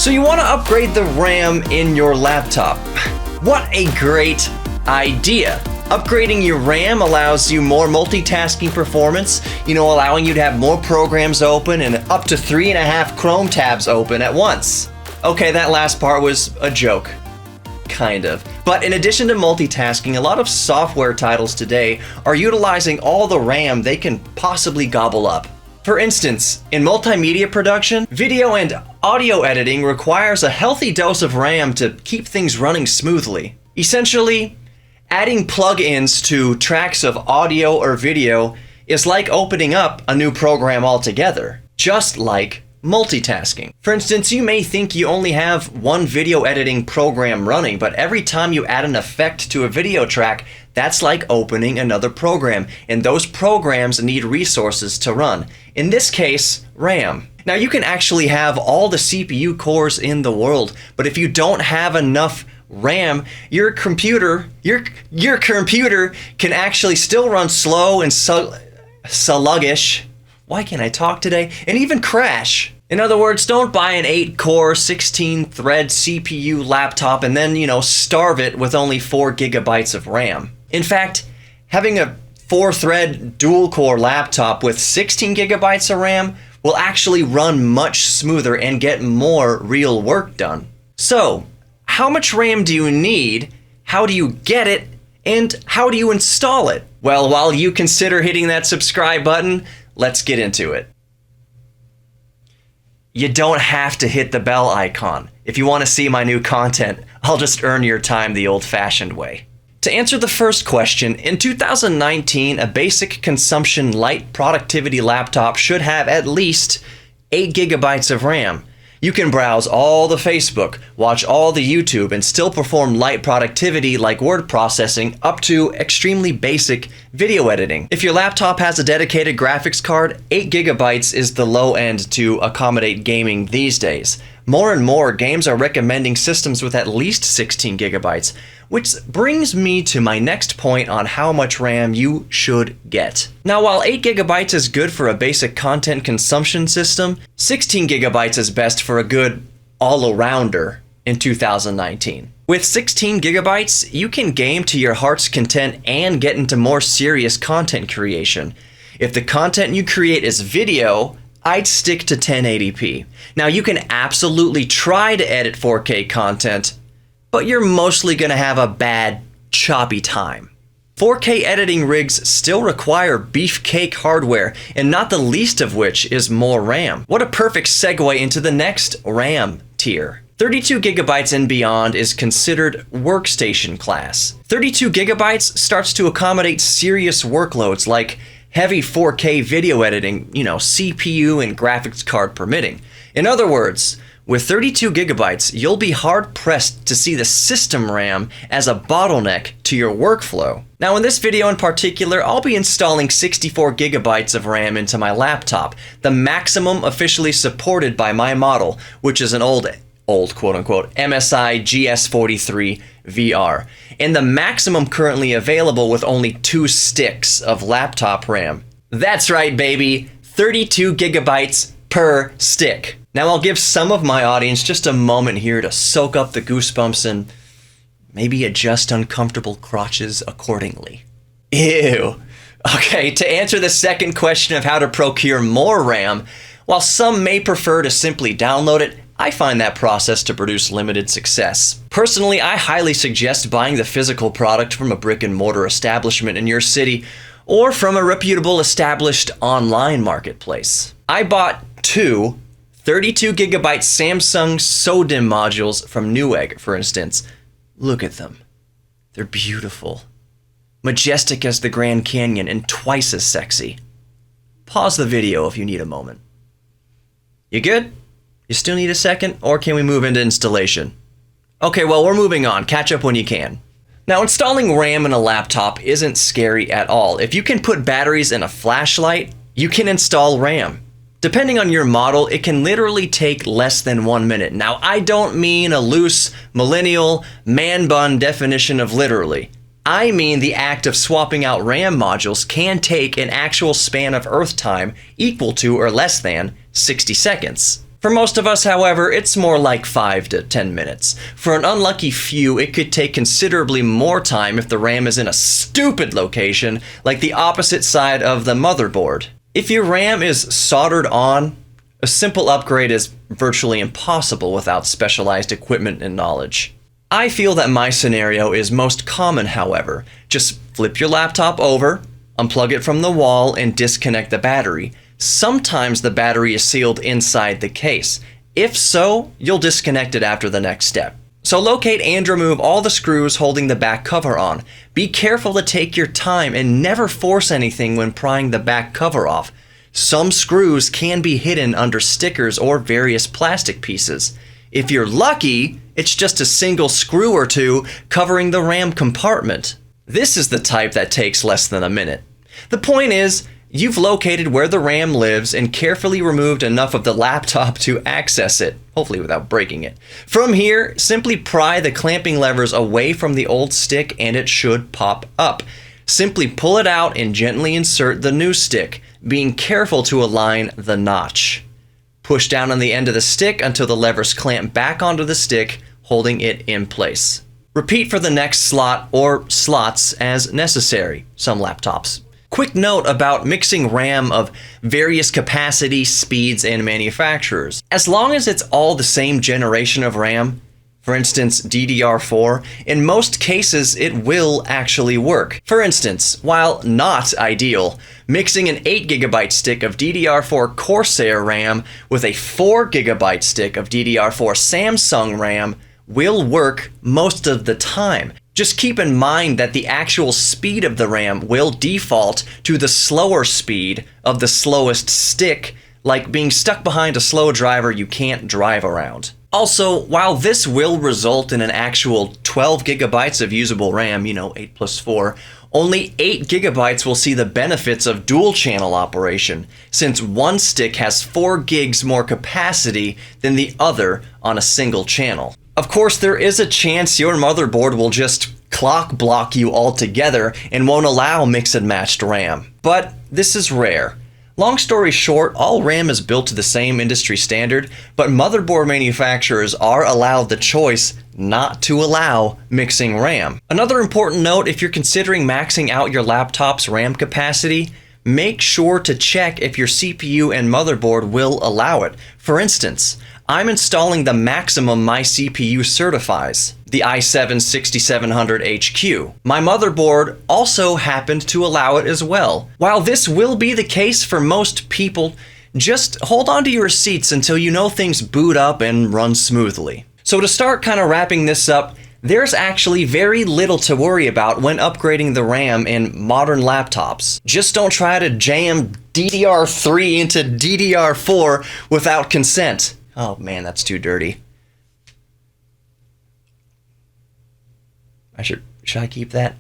So you want to upgrade the RAM in your laptop. What a great idea. Upgrading your RAM allows you more multitasking performance, allowing you to have more programs open and up to 3.5 Chrome tabs open at once. Okay, that last part was a joke. Kind of. But in addition to multitasking, a lot of software titles today are utilizing all the RAM they can possibly gobble up. For instance, in multimedia production, video and audio editing requires a healthy dose of RAM to keep things running smoothly. Essentially, adding plugins to tracks of audio or video is like opening up a new program altogether, just like multitasking. For instance, you may think you only have one video editing program running, but every time you add an effect to a video track, that's like opening another program, and those programs need resources to run. In this case, RAM. Now you can actually have all the CPU cores in the world, but if you don't have enough RAM, your computer can actually still run slow and sluggish. Why can't I talk today? And even crash. In other words, don't buy an 8-core, 16-thread CPU laptop and then, starve it with only 4 gigabytes of RAM. In fact, having a 4-thread dual-core laptop with 16 gigabytes of RAM will actually run much smoother and get more real work done. So, how much RAM do you need? How do you get it? And how do you install it? Well, while you consider hitting that subscribe button, let's get into it. You don't have to hit the bell icon. If you want to see my new content, I'll just earn your time the old-fashioned way. To answer the first question, in 2019, a basic consumption light productivity laptop should have at least 8 gigabytes of RAM. You can browse all the Facebook, watch all the YouTube, and still perform light productivity like word processing up to extremely basic video editing. If your laptop has a dedicated graphics card, 8 gigabytes is the low end to accommodate gaming these days. More and more games are recommending systems with at least 16 gigabytes, which brings me to my next point on how much RAM you should get. Now, while 8 gigabytes is good for a basic content consumption system, 16 gigabytes is best for a good all-arounder in 2019. With 16 gigabytes, you can game to your heart's content and get into more serious content creation. If the content you create is video, I'd stick to 1080p. Now, you can absolutely try to edit 4K content, but you're mostly going to have a bad, choppy time. 4K editing rigs still require beefcake hardware, and not the least of which is more RAM. What a perfect segue into the next RAM tier. 32 gigabytes and beyond is considered workstation class. 32 gigabytes starts to accommodate serious workloads like heavy 4K video editing, CPU and graphics card permitting. In other words, with 32 gigabytes, you'll be hard-pressed to see the system RAM as a bottleneck to your workflow. Now, in this video in particular, I'll be installing 64 gigabytes of RAM into my laptop, the maximum officially supported by my model, which is an old quote-unquote MSI GS43 VR, and the maximum currently available with only 2 sticks of laptop RAM. That's right, baby, 32 gigabytes per stick. Now, I'll give some of my audience just a moment here to soak up the goosebumps and maybe adjust uncomfortable crotches accordingly. Ew. Okay, to answer the second question of how to procure more RAM, while some may prefer to simply download it, I find that process to produce limited success. Personally, I highly suggest buying the physical product from a brick-and-mortar establishment in your city or from a reputable established online marketplace. I bought 2 32 gigabyte Samsung SODIMM modules from Newegg, for instance. Look at them. They're beautiful. Majestic as the Grand Canyon and twice as sexy. Pause the video if you need a moment. You good? You still need a second, or can we move into installation? Okay, well, we're moving on. Catch up when you can. Now, installing RAM in a laptop isn't scary at all. If you can put batteries in a flashlight, you can install RAM. Depending on your model, it can literally take less than 1 minute. Now, I don't mean a loose, millennial, man-bun definition of literally. I mean the act of swapping out RAM modules can take an actual span of Earth time equal to or less than 60 seconds. For most of us, however, it's more like 5 to 10 minutes. For an unlucky few, it could take considerably more time if the RAM is in a stupid location, like the opposite side of the motherboard. If your RAM is soldered on, a simple upgrade is virtually impossible without specialized equipment and knowledge. I feel that my scenario is most common, however. Just flip your laptop over, unplug it from the wall, and disconnect the battery. Sometimes the battery is sealed inside the case. If so, you'll disconnect it after the next step. So locate and remove all the screws holding the back cover on. Be careful to take your time and never force anything when prying the back cover off. Some screws can be hidden under stickers or various plastic pieces. If you're lucky, it's just a single screw or two covering the RAM compartment. This is the type that takes less than a minute. The point is, you've located where the RAM lives and carefully removed enough of the laptop to access it, hopefully without breaking it. From here, simply pry the clamping levers away from the old stick and it should pop up. Simply pull it out and gently insert the new stick, being careful to align the notch. Push down on the end of the stick until the levers clamp back onto the stick, holding it in place. Repeat for the next slot or slots as necessary, some laptops. Quick note about mixing RAM of various capacity, speeds, and manufacturers. As long as it's all the same generation of RAM, for instance DDR4, in most cases it will actually work. For instance, while not ideal, mixing an 8GB stick of DDR4 Corsair RAM with a 4GB stick of DDR4 Samsung RAM will work most of the time. Just keep in mind that the actual speed of the RAM will default to the slower speed of the slowest stick, like being stuck behind a slow driver you can't drive around. Also, while this will result in an actual 12 gigabytes of usable RAM, 8 plus 4, only 8 gigabytes will see the benefits of dual channel operation, since one stick has 4 gigs more capacity than the other on a single channel. Of course, there is a chance your motherboard will just clock block you altogether and won't allow mix and matched RAM. But this is rare. Long story short, all RAM is built to the same industry standard, but motherboard manufacturers are allowed the choice not to allow mixing RAM. Another important note, if you're considering maxing out your laptop's RAM capacity, make sure to check if your CPU and motherboard will allow it. For instance, I'm installing the maximum my CPU certifies, the i7-6700HQ. My motherboard also happened to allow it as well. While this will be the case for most people, just hold on to your seats until you know things boot up and run smoothly. So to start kind of wrapping this up, there's actually very little to worry about when upgrading the RAM in modern laptops. Just don't try to jam DDR3 into DDR4 without consent. Oh man, that's too dirty. Should I keep that?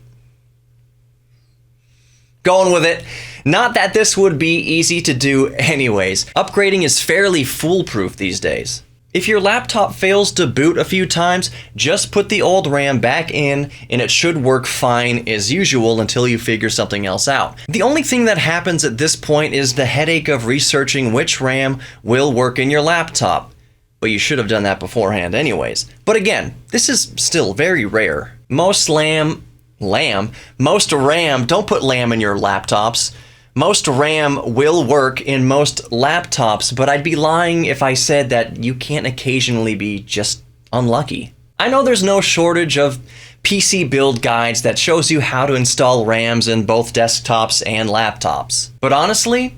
Going with it. Not that this would be easy to do anyways. Upgrading is fairly foolproof these days. If your laptop fails to boot a few times, just put the old RAM back in and it should work fine as usual until you figure something else out. The only thing that happens at this point is the headache of researching which RAM will work in your laptop. But you should have done that beforehand anyways. But again, this is still very rare. Most RAM, don't put lamb in your laptops. Most RAM will work in most laptops, but I'd be lying if I said that you can't occasionally be just unlucky. I know there's no shortage of PC build guides that shows you how to install RAMs in both desktops and laptops. But honestly,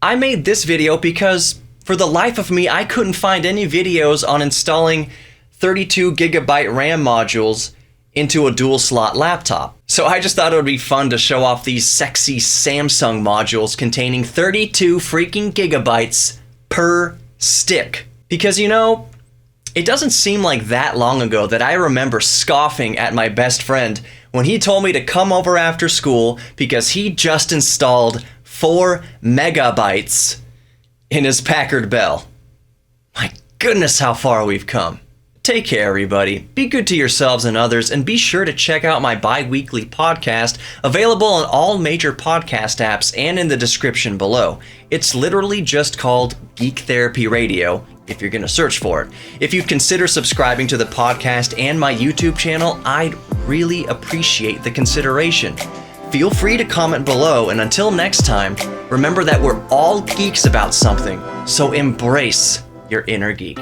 I made this video because for the life of me, I couldn't find any videos on installing 32 gigabyte RAM modules into a dual slot laptop. So I just thought it would be fun to show off these sexy Samsung modules containing 32 freaking gigabytes per stick. Because it doesn't seem like that long ago that I remember scoffing at my best friend when he told me to come over after school because he just installed 4 megabytes in his Packard Bell. My goodness, how far we've come. Take care, everybody. Be good to yourselves and others, and be sure to check out my bi-weekly podcast, available on all major podcast apps and in the description below. It's literally just called Geek Therapy Radio, if you're going to search for it. If you'd consider subscribing to the podcast and my YouTube channel, I'd really appreciate the consideration. Feel free to comment below, and until next time, remember that we're all geeks about something, so embrace your inner geek.